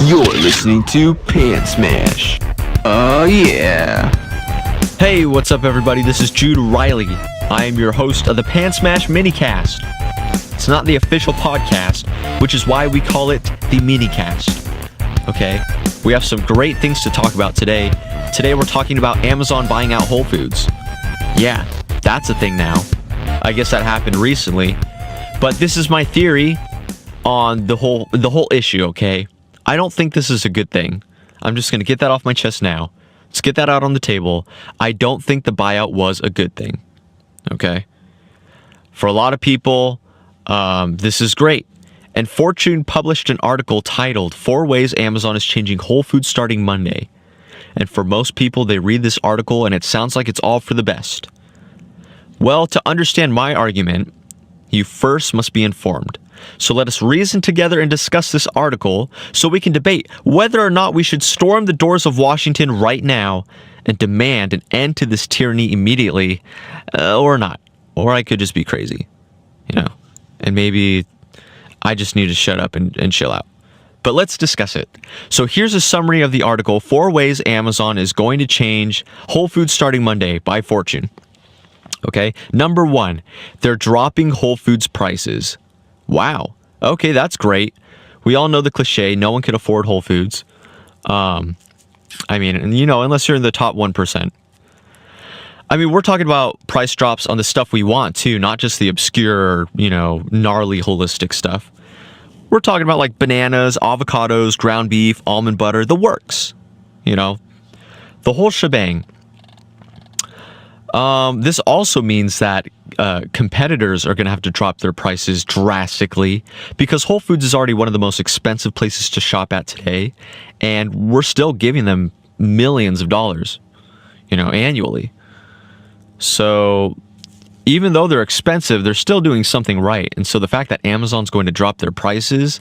You're listening to Pants Smash. Oh yeah. Hey, what's up everybody? This is Jude Riley. I am your host of the Pants Smash minicast. It's not the official podcast, which is why we call it the minicast. Okay? We have some great things to talk about today. Today we're talking about Amazon buying out Wholefoods. Yeah, that's a thing now. I guess that happened recently. But this is my theory on the whole issue, okay? I don't think this is a good thing. I'm just going to get that off my chest now. Let's get that out on the table. I don't think the buyout was a good thing. Okay? For a lot of people, this is great. And Fortune published an article titled 4 Ways Amazon is Changing Whole Foods Starting Monday. And for most people, they read this article and it sounds like it's all for the best. Well, to understand my argument, you first must be informed. So let us reason together and discuss this article so we can debate whether or not we should storm the doors of Washington right now and demand an end to this tyranny immediately, or not. Or I could just be crazy, and maybe I just need to shut up and chill out. But let's discuss it. So here's a summary of the article, 4 Ways Amazon is Going to Change Whole Foods Starting Monday by Fortune. Okay, number 1, they're dropping Whole Foods prices. Wow. Okay, that's great. We all know the cliche, no one can afford Whole Foods. Unless you're in the top 1%. We're talking about price drops on the stuff we want too, not just the obscure, gnarly holistic stuff. We're talking about like bananas, avocados, ground beef, almond butter, the works. The whole shebang. This also means that competitors are going to have to drop their prices drastically because Whole Foods is already one of the most expensive places to shop at today, and we're still giving them millions of dollars, annually. So even though they're expensive, they're still doing something right. And so the fact that Amazon's going to drop their prices,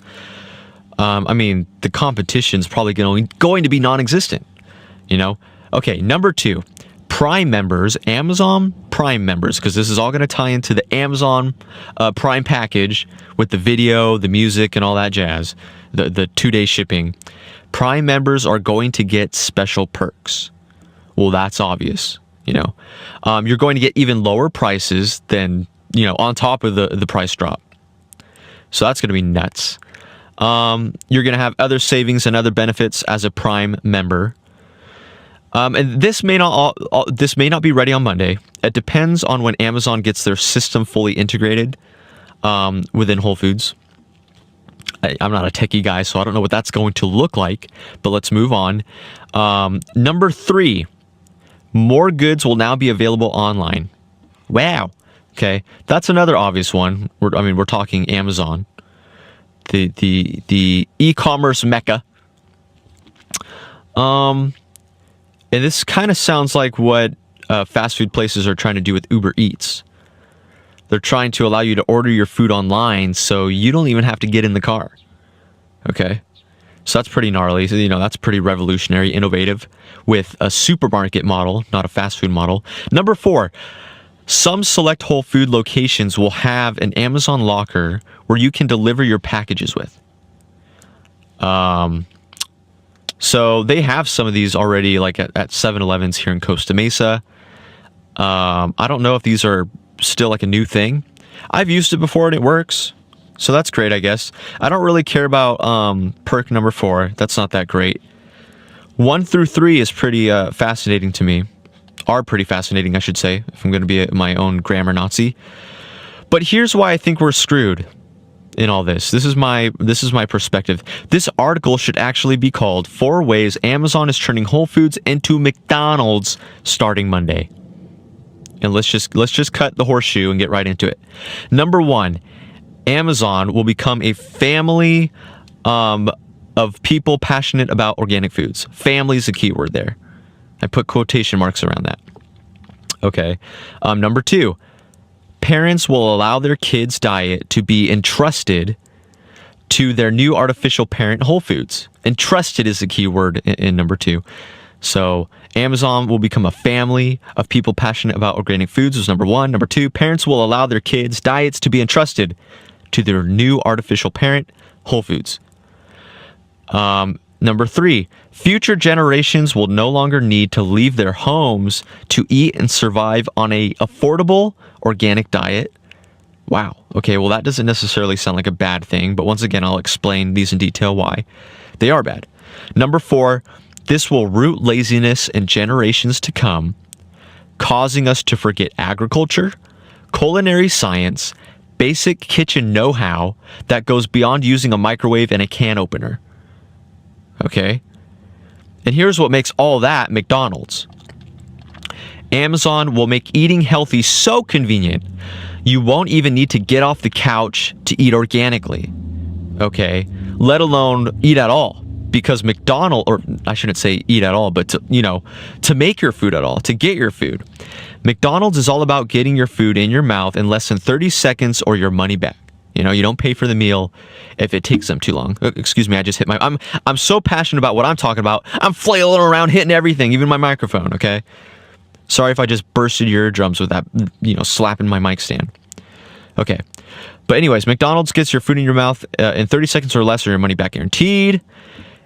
the competition's probably going to be non-existent, Okay, number 2. Prime members, Amazon Prime members, because this is all going to tie into the Amazon Prime package with the video, the music, and all that jazz, the 2-day shipping. Prime members are going to get special perks. Well, that's obvious, You're going to get even lower prices than, on top of the price drop. So that's going to be nuts. You're going to have other savings and other benefits as a Prime member. And this may not be ready on Monday. It depends on when Amazon gets their system fully integrated within Whole Foods. I'm not a techie guy, so I don't know what that's going to look like, but let's move on. Number 3, more goods will now be available online. Wow. Okay, that's another obvious one. We're talking Amazon, the e-commerce mecca. And this kind of sounds like what fast food places are trying to do with Uber Eats. They're trying to allow you to order your food online so you don't even have to get in the car. Okay? So that's pretty gnarly. So, that's pretty revolutionary, innovative with a supermarket model, not a fast food model. Number 4, some select Whole Food locations will have an Amazon locker where you can deliver your packages with. So they have some of these already, like at 7-Elevens here in Costa Mesa. I don't know if these are still like a new thing. I've used it before and it works. So that's great, I guess. I don't really care about perk number 4. That's not that great. 1 through 3 is pretty fascinating to me. Are pretty fascinating, I should say, if I'm going to be my own grammar Nazi. But here's why I think we're screwed in all this. This is my perspective. This article should actually be called 4 Ways Amazon is Turning Whole Foods into McDonald's Starting Monday. And let's just cut the horseshoe and get right into it. Number 1, Amazon will become a family of people passionate about organic foods. Family is a key word there. I put quotation marks around that. Okay. Number 2, parents will allow their kids' diet to be entrusted to their new artificial parent, Whole Foods. Entrusted is the key word in number 2. So Amazon will become a family of people passionate about organic foods was number 1. Number 2, parents will allow their kids' diets to be entrusted to their new artificial parent, Whole Foods. Number 3, future generations will no longer need to leave their homes to eat and survive on a affordable organic diet. Wow. Okay, well, that doesn't necessarily sound like a bad thing, but once again, I'll explain these in detail why they are bad. Number 4, this will root laziness in generations to come, causing us to forget agriculture, culinary science, basic kitchen know-how that goes beyond using a microwave and a can opener. Okay? And here's what makes all that McDonald's. Amazon will make eating healthy so convenient, you won't even need to get off the couch to eat organically. Okay? Let alone eat at all. Because McDonald's, or I shouldn't say eat at all, but to make your food at all, to get your food. McDonald's is all about getting your food in your mouth in less than 30 seconds or your money back. You don't pay for the meal if it takes them too long. Excuse me, I just hit my... I'm so passionate about what I'm talking about. I'm flailing around, hitting everything, even my microphone, okay? Sorry if I just bursted your eardrums with that, slapping my mic stand. Okay. But anyways, McDonald's gets your food in your mouth in 30 seconds or less or your money back guaranteed.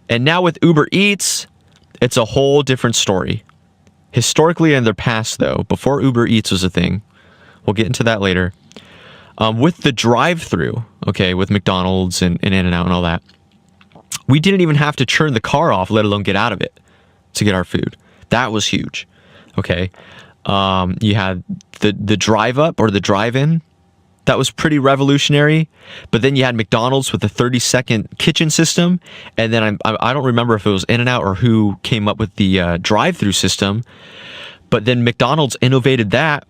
And now with Uber Eats, it's a whole different story. Historically in their past, though, before Uber Eats was a thing, we'll get into that later, with the drive-thru, okay, with McDonald's and In-N-Out and all that, we didn't even have to turn the car off, let alone get out of it to get our food. That was huge, okay? You had the drive-up or the drive-in. That was pretty revolutionary. But then you had McDonald's with the 30-second kitchen system. And then I don't remember if it was In-N-Out or who came up with the drive-thru system. But then McDonald's innovated that.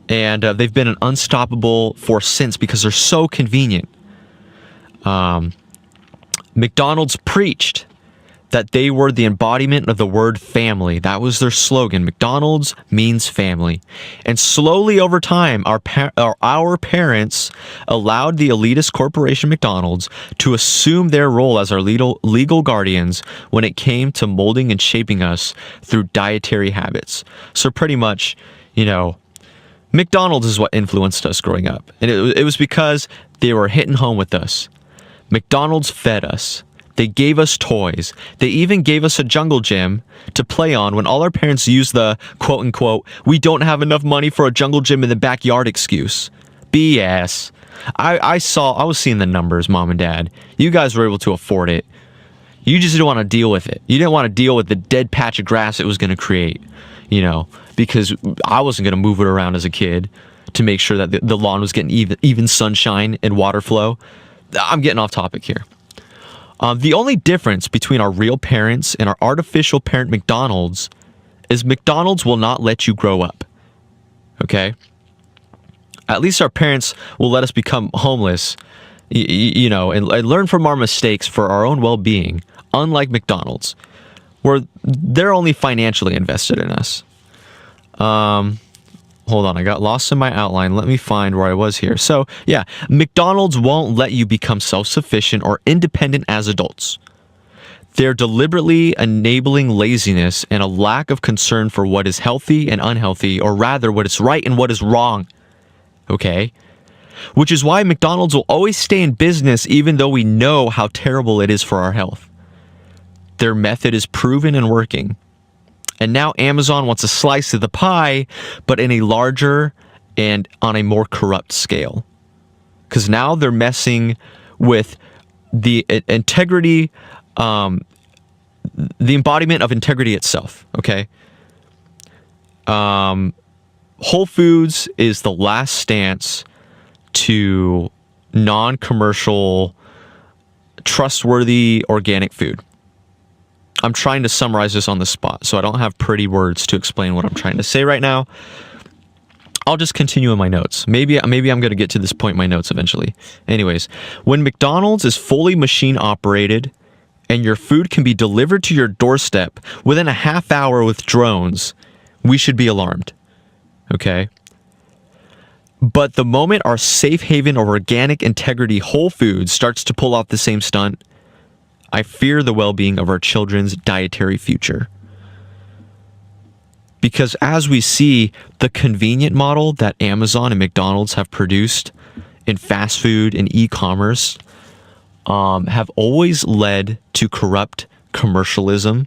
And they've been an unstoppable force since because they're so convenient. McDonald's preached that they were the embodiment of the word family. That was their slogan. McDonald's means family. And slowly over time, our parents allowed the elitist corporation McDonald's to assume their role as our legal guardians when it came to molding and shaping us through dietary habits. So pretty much, McDonald's is what influenced us growing up. And it was because they were hitting home with us. McDonald's fed us. They gave us toys. They even gave us a jungle gym to play on when all our parents used the quote-unquote, we don't have enough money for a jungle gym in the backyard excuse. BS. I was seeing the numbers, Mom and Dad. You guys were able to afford it. You just didn't want to deal with it. You didn't want to deal with the dead patch of grass it was going to create, because I wasn't going to move it around as a kid to make sure that the lawn was getting even sunshine and water flow. I'm getting off topic here. The only difference between our real parents and our artificial parent McDonald's is McDonald's will not let you grow up. Okay? At least our parents will let us become homeless, and learn from our mistakes for our own well-being, unlike McDonald's, where they're only financially invested in us. Hold on, I got lost in my outline. Let me find where I was here. So, yeah, McDonald's won't let you become self-sufficient or independent as adults. They're deliberately enabling laziness and a lack of concern for what is healthy and unhealthy, or rather, what is right and what is wrong. Okay? Which is why McDonald's will always stay in business even though we know how terrible it is for our health. Their method is proven and working. And now Amazon wants a slice of the pie, but in a larger and on a more corrupt scale. Because now they're messing with the integrity, the embodiment of integrity itself, okay? Whole Foods is the last stance to non-commercial, trustworthy organic food. I'm trying to summarize this on the spot, so I don't have pretty words to explain what I'm trying to say right now. I'll just continue in my notes. Maybe I'm going to get to this point in my notes eventually. Anyways, when McDonald's is fully machine operated and your food can be delivered to your doorstep within a half hour with drones, we should be alarmed. Okay? But the moment our safe haven or organic integrity Whole Foods starts to pull off the same stunt, I fear the well-being of our children's dietary future. Because as we see, the convenient model that Amazon and McDonald's have produced in fast food and e-commerce have always led to corrupt commercialism.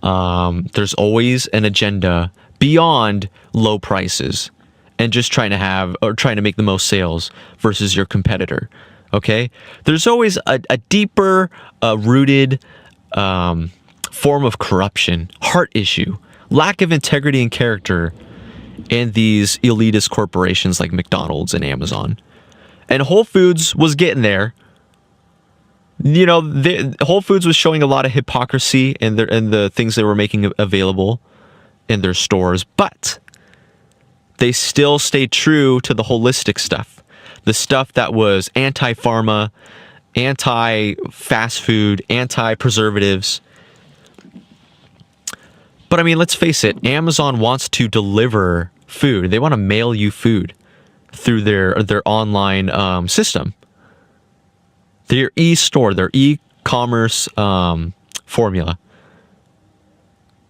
There's always an agenda beyond low prices and just trying to make the most sales versus your competitor. Okay, there's always a deeper rooted form of corruption, heart issue, lack of integrity and character in these elitist corporations like McDonald's and Amazon. And Whole Foods was getting there. You know, Whole Foods was showing a lot of hypocrisy in the things they were making available in their stores, but they still stayed true to the holistic stuff, the stuff that was anti-pharma, anti-fast food, anti-preservatives. But I mean, let's face it, Amazon wants to deliver food. They want to mail you food through their online system. Their e-store, their e-commerce formula.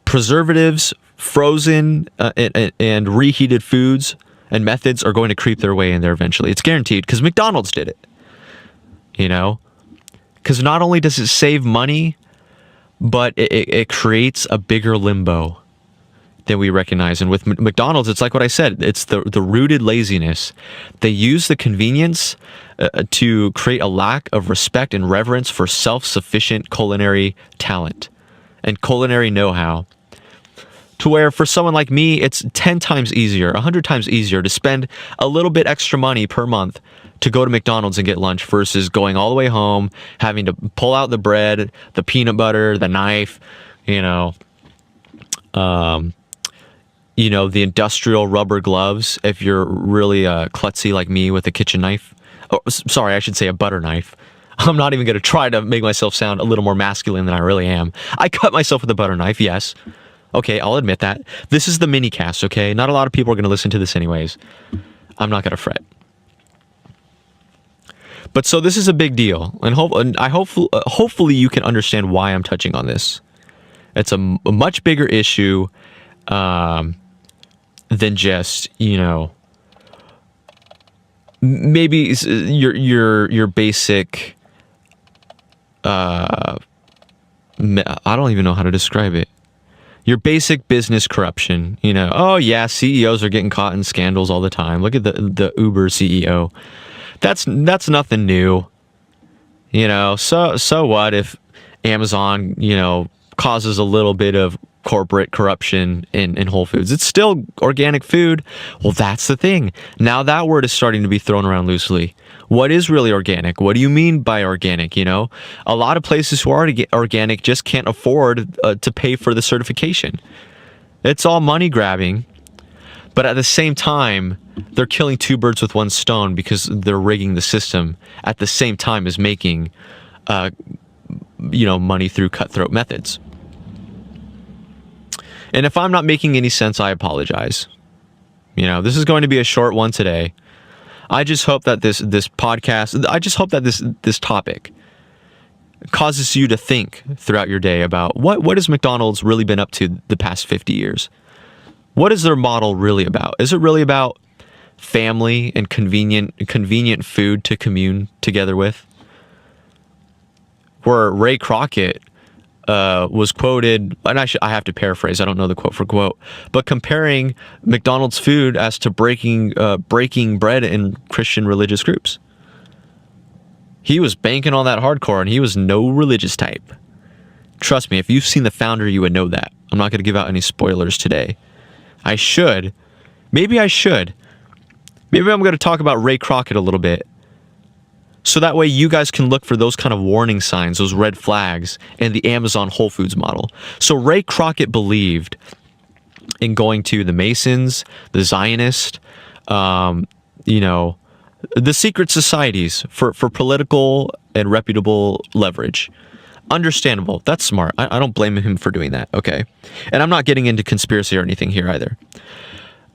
Preservatives, frozen and reheated foods and methods are going to creep their way in there eventually. It's guaranteed because McDonald's did it. You know? Because not only does it save money, but it creates a bigger limbo than we recognize. And with McDonald's, it's like what I said. It's the rooted laziness. They use the convenience to create a lack of respect and reverence for self-sufficient culinary talent and culinary know-how. To where for someone like me, it's 10 times easier, 100 times easier to spend a little bit extra money per month to go to McDonald's and get lunch versus going all the way home, having to pull out the bread, the peanut butter, the knife, the industrial rubber gloves if you're really klutzy like me with a kitchen knife. Oh, sorry, I should say a butter knife. I'm not even going to try to make myself sound a little more masculine than I really am. I cut myself with a butter knife, yes. Okay, I'll admit that. This is the mini cast, okay? Not a lot of people are going to listen to this anyways. I'm not going to fret. But so this is a big deal, and hopefully you can understand why I'm touching on this. It's a much bigger issue than just, maybe your basic. I don't even know how to describe it. Your basic business corruption, oh yeah, CEOs are getting caught in scandals all the time. Look at the Uber CEO. That's nothing new. So what if Amazon, causes a little bit of corporate corruption in Whole Foods? It's still organic food. Well, that's the thing. Now that word is starting to be thrown around loosely. What is really organic? What do you mean by organic? A lot of places who are organic just can't afford to pay for the certification. It's all money grabbing. But at the same time, they're killing two birds with one stone because they're rigging the system at the same time as making, money through cutthroat methods. And if I'm not making any sense, I apologize. This is going to be a short one today. I just hope that this podcast, I just hope that this topic causes you to think throughout your day about what has McDonald's really been up to the past 50 years? What is their model really about? Is it really about family and convenient food to commune together with? Where Ray Crockett was quoted, and I have to paraphrase, I don't know the quote for quote, but comparing McDonald's food as to breaking bread in Christian religious groups. He was banking on that hardcore, and he was no religious type. Trust me, if you've seen the founder, you would know that. I'm not going to give out any spoilers today. I should. Maybe I should. Maybe I'm going to talk about Ray Crockett a little bit. So that way you guys can look for those kind of warning signs, those red flags in the Amazon Whole Foods model. So Ray Crockett believed in going to the Masons, the Zionists, the secret societies for political and reputable leverage. Understandable. That's smart. I don't blame him for doing that. Okay. And I'm not getting into conspiracy or anything here either.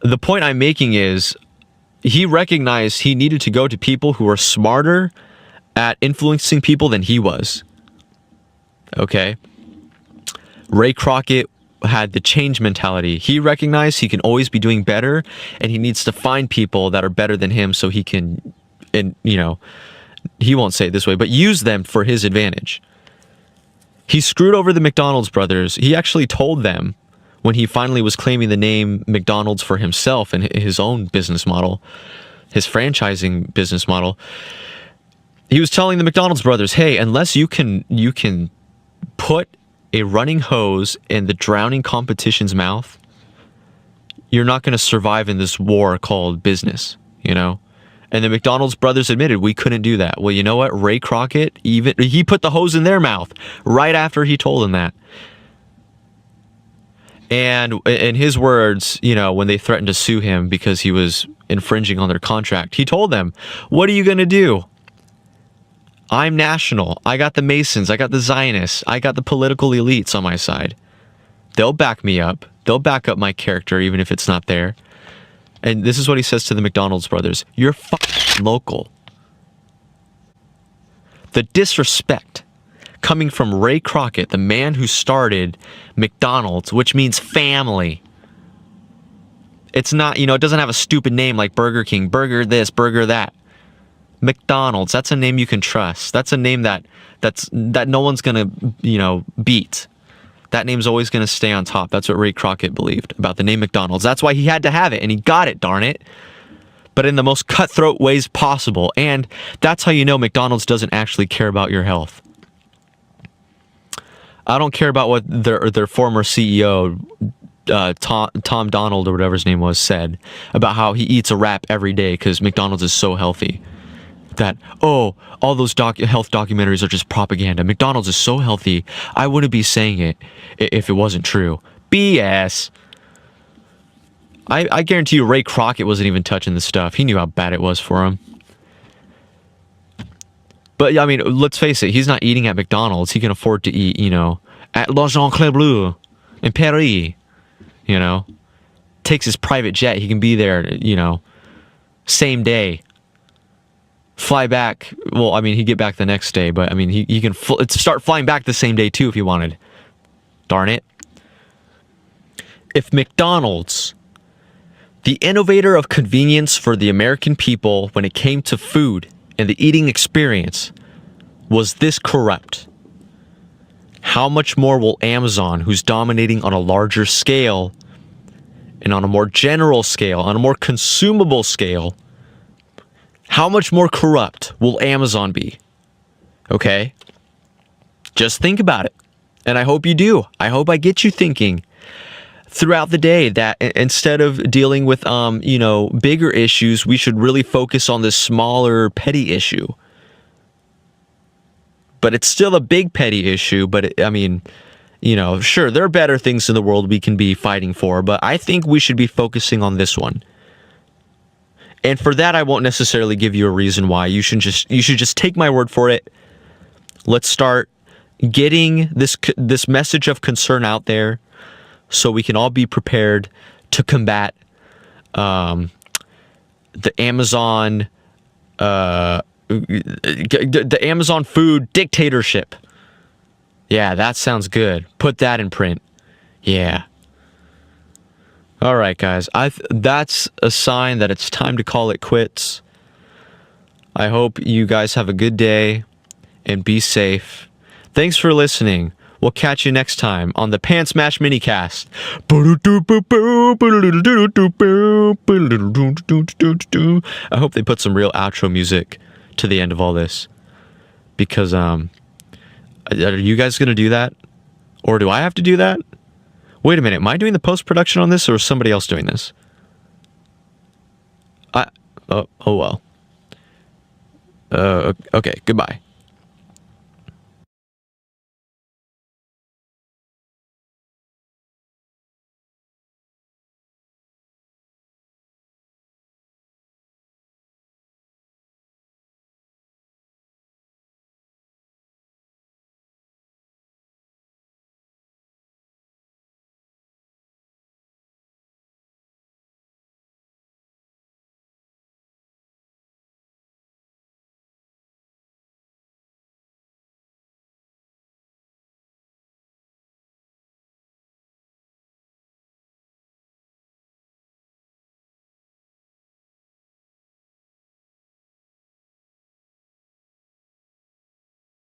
The point I'm making is he recognized he needed to go to people who were smarter at influencing people than he was. Okay. Ray Crockett had the change mentality. He recognized he can always be doing better, and he needs to find people that are better than him so he can he won't say it this way, but used them for his advantage. He screwed over the McDonald's brothers. He actually told them when he finally was claiming the name McDonald's for himself and his own business model, his franchising business model, he was telling the McDonald's brothers, hey, unless you can put a running hose in the drowning competition's mouth, you're not going to survive in this war called business, you know? And the McDonald's brothers admitted we couldn't do that. Well, you know what? Ray Kroc, he put the hose in their mouth right after he told them that. And in his words, you know, when they threatened to sue him because he was infringing on their contract, he told them, what are you going to do? I'm national. I got the Masons. I got the Zionists. I got the political elites on my side. They'll back me up. They'll back up my character even if it's not there. And this is what he says to the McDonald's brothers. You're fucking local. The disrespect coming from Ray Kroc, the man who started McDonald's, which means family. It's not, you know, it doesn't have a stupid name like Burger King, burger this, burger that. McDonald's, that's a name you can trust. That's a name that no one's going to, you know, beat. That name's always going to stay on top. That's what Ray Kroc believed about the name McDonald's. That's why he had to have it, and he got it, darn it. But in the most cutthroat ways possible. And that's how you know McDonald's doesn't actually care about your health. I don't care about what their former CEO, Tom Donald or whatever his name was, said about how he eats a wrap every day because McDonald's is so healthy. That, oh, all those health documentaries are just propaganda. McDonald's is so healthy, I wouldn't be saying it if it wasn't true. BS. I guarantee you Ray Kroc wasn't even touching this stuff. He knew how bad it was for him. But, I mean, let's face it, he's not eating at McDonald's. He can afford to eat, you know, at L'Agent Club Bleu in Paris, you know. Takes his private jet. He can be there, you know, same day. Fly back. Well, I mean, he'd get back the next day, but I mean, he can start flying back the same day too if he wanted. Darn it. If McDonald's, the innovator of convenience for the American people when it came to food and the eating experience, was this corrupt, how much more will Amazon, who's dominating on a larger scale and on a more general scale, on a more consumable scale, how much more corrupt will Amazon be? Okay? Just think about it. And I hope you do. I hope I get you thinking throughout the day that instead of dealing with, you know, bigger issues, we should really focus on this smaller, petty issue. But it's still a big, petty issue. But, I mean, you know, sure, there are better things in the world we can be fighting for. But I think we should be focusing on this one. And for that, I won't necessarily give you a reason why. You should just take my word for it. Let's start getting this message of concern out there, so we can all be prepared to combat the Amazon the Amazon food dictatorship. Yeah, that sounds good. Put that in print. Yeah. All right, guys. That's a sign that it's time to call it quits. I hope you guys have a good day and be safe. Thanks for listening. We'll catch you next time on the Pants Smash Minicast. I hope they put some real outro music to the end of all this, because are you guys gonna do that, or do I have to do that? Wait a minute, am I doing the post-production on this, or is somebody else doing this? Oh well. Okay, goodbye.